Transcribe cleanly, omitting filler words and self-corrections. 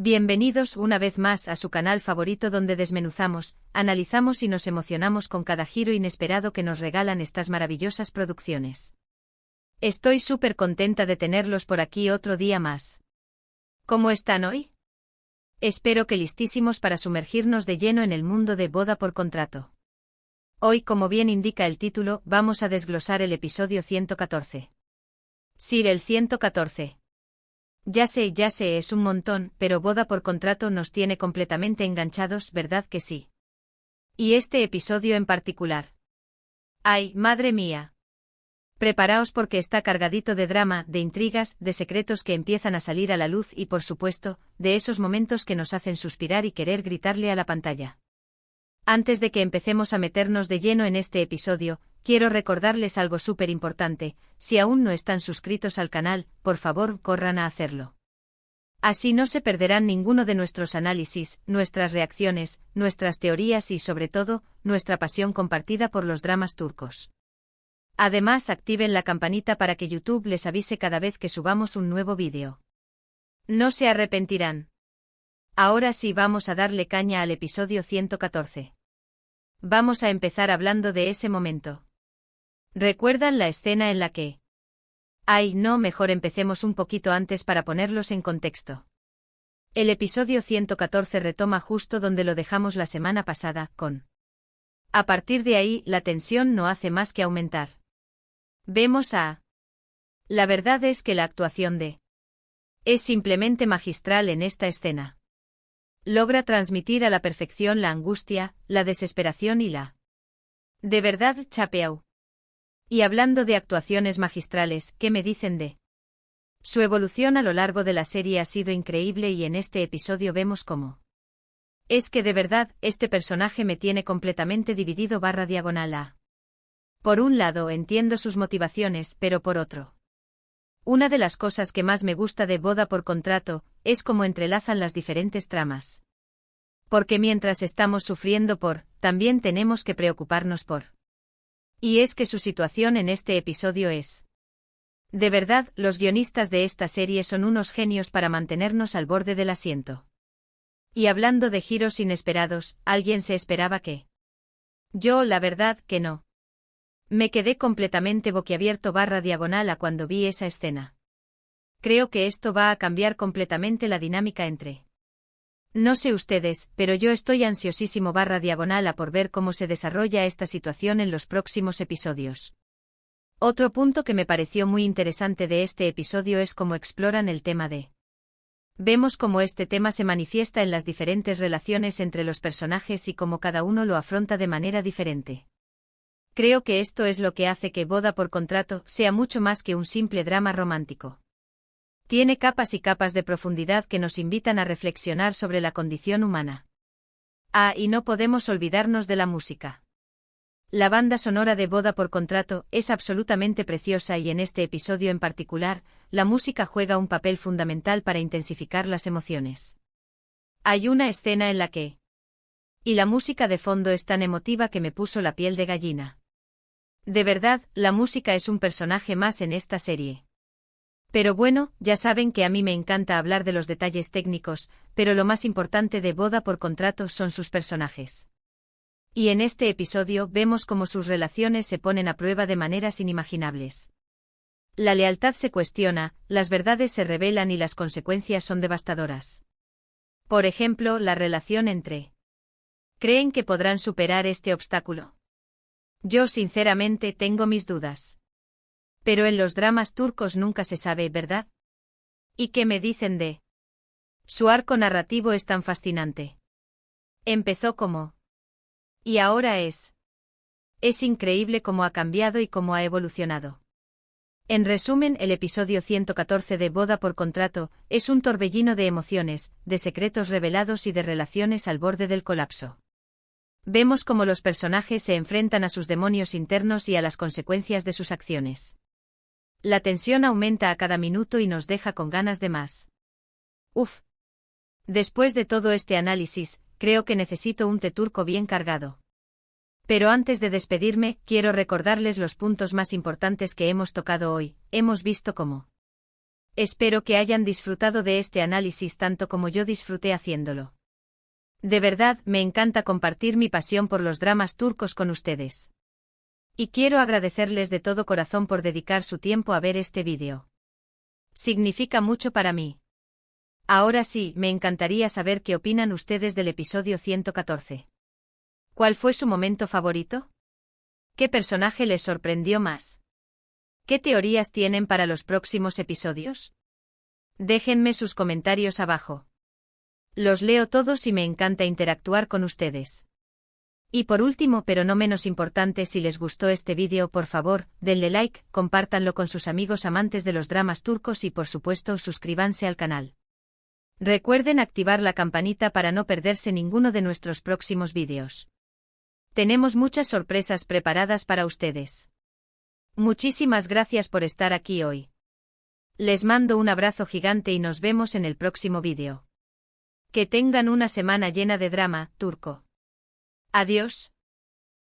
Bienvenidos una vez más a su canal favorito donde desmenuzamos, analizamos y nos emocionamos con cada giro inesperado que nos regalan estas maravillosas producciones. Estoy súper contenta de tenerlos por aquí otro día más. ¿Cómo están hoy? Espero que listísimos para sumergirnos de lleno en el mundo de Boda por contrato. Hoy, como bien indica el título, vamos a desglosar el episodio 114. Sí, el 114. Ya sé, es un montón, pero Boda por contrato nos tiene completamente enganchados, ¿verdad que sí? Y este episodio en particular. ¡Ay, madre mía! Preparaos porque está cargadito de drama, de intrigas, de secretos que empiezan a salir a la luz y, por supuesto, de esos momentos que nos hacen suspirar y querer gritarle a la pantalla. Antes de que empecemos a meternos de lleno en este episodio, quiero recordarles algo súper importante: si aún no están suscritos al canal, por favor corran a hacerlo. Así no se perderán ninguno de nuestros análisis, nuestras reacciones, nuestras teorías y sobre todo, nuestra pasión compartida por los dramas turcos. Además, activen la campanita para que YouTube les avise cada vez que subamos un nuevo vídeo. No se arrepentirán. Ahora sí, vamos a darle caña al episodio 114. Vamos a empezar hablando de ese momento. ¿Recuerdan la escena en la que? Ay, no, mejor empecemos un poquito antes para ponerlos en contexto. El episodio 114 retoma justo donde lo dejamos la semana pasada, con. A partir de ahí, la tensión no hace más que aumentar. Vemos a. La verdad es que la actuación de. Es simplemente magistral en esta escena. Logra transmitir a la perfección la angustia, la desesperación y la. De verdad, chapeau. Y hablando de actuaciones magistrales, ¿qué me dicen de? Su evolución a lo largo de la serie ha sido increíble y en este episodio vemos cómo. Es que de verdad, este personaje me tiene completamente dividido /diagonal a. Por un lado entiendo sus motivaciones, pero por otro. Una de las cosas que más me gusta de Boda por contrato, es cómo entrelazan las diferentes tramas. Porque mientras estamos sufriendo por, también tenemos que preocuparnos por. Y es que su situación en este episodio es. De verdad, los guionistas de esta serie son unos genios para mantenernos al borde del asiento. Y hablando de giros inesperados, ¿alguien se esperaba que? Yo, la verdad, que no. Me quedé completamente boquiabierto /diagonal a cuando vi esa escena. Creo que esto va a cambiar completamente la dinámica entre. No sé ustedes, pero yo estoy ansiosísimo /diagonal a por ver cómo se desarrolla esta situación en los próximos episodios. Otro punto que me pareció muy interesante de este episodio es cómo exploran el tema de. Vemos cómo este tema se manifiesta en las diferentes relaciones entre los personajes y cómo cada uno lo afronta de manera diferente. Creo que esto es lo que hace que Boda por contrato sea mucho más que un simple drama romántico. Tiene capas y capas de profundidad que nos invitan a reflexionar sobre la condición humana. Ah, y no podemos olvidarnos de la música. La banda sonora de Boda por contrato es absolutamente preciosa y en este episodio en particular, la música juega un papel fundamental para intensificar las emociones. Hay una escena en la que. Y la música de fondo es tan emotiva que me puso la piel de gallina. De verdad, la música es un personaje más en esta serie. Pero bueno, ya saben que a mí me encanta hablar de los detalles técnicos, pero lo más importante de Boda por contrato son sus personajes. Y en este episodio vemos cómo sus relaciones se ponen a prueba de maneras inimaginables. La lealtad se cuestiona, las verdades se revelan y las consecuencias son devastadoras. Por ejemplo, la relación entre. ¿Creen que podrán superar este obstáculo? Yo sinceramente tengo mis dudas. Pero en los dramas turcos nunca se sabe, ¿verdad? ¿Y qué me dicen de? Su arco narrativo es tan fascinante. Empezó como. Y ahora es. Es increíble cómo ha cambiado y cómo ha evolucionado. En resumen, el episodio 114 de Boda por contrato es un torbellino de emociones, de secretos revelados y de relaciones al borde del colapso. Vemos cómo los personajes se enfrentan a sus demonios internos y a las consecuencias de sus acciones. La tensión aumenta a cada minuto y nos deja con ganas de más. Uf. Después de todo este análisis, creo que necesito un té turco bien cargado. Pero antes de despedirme, quiero recordarles los puntos más importantes que hemos tocado hoy. Hemos visto cómo Espero que hayan disfrutado de este análisis tanto como yo disfruté haciéndolo. De verdad, me encanta compartir mi pasión por los dramas turcos con ustedes. Y quiero agradecerles de todo corazón por dedicar su tiempo a ver este vídeo. Significa mucho para mí. Ahora sí, me encantaría saber qué opinan ustedes del episodio 114. ¿Cuál fue su momento favorito? ¿Qué personaje les sorprendió más? ¿Qué teorías tienen para los próximos episodios? Déjenme sus comentarios abajo. Los leo todos y me encanta interactuar con ustedes. Y por último, pero no menos importante, si les gustó este vídeo, por favor, denle like, compártanlo con sus amigos amantes de los dramas turcos y por supuesto suscríbanse al canal. Recuerden activar la campanita para no perderse ninguno de nuestros próximos vídeos. Tenemos muchas sorpresas preparadas para ustedes. Muchísimas gracias por estar aquí hoy. Les mando un abrazo gigante y nos vemos en el próximo vídeo. Que tengan una semana llena de drama turco. Adiós.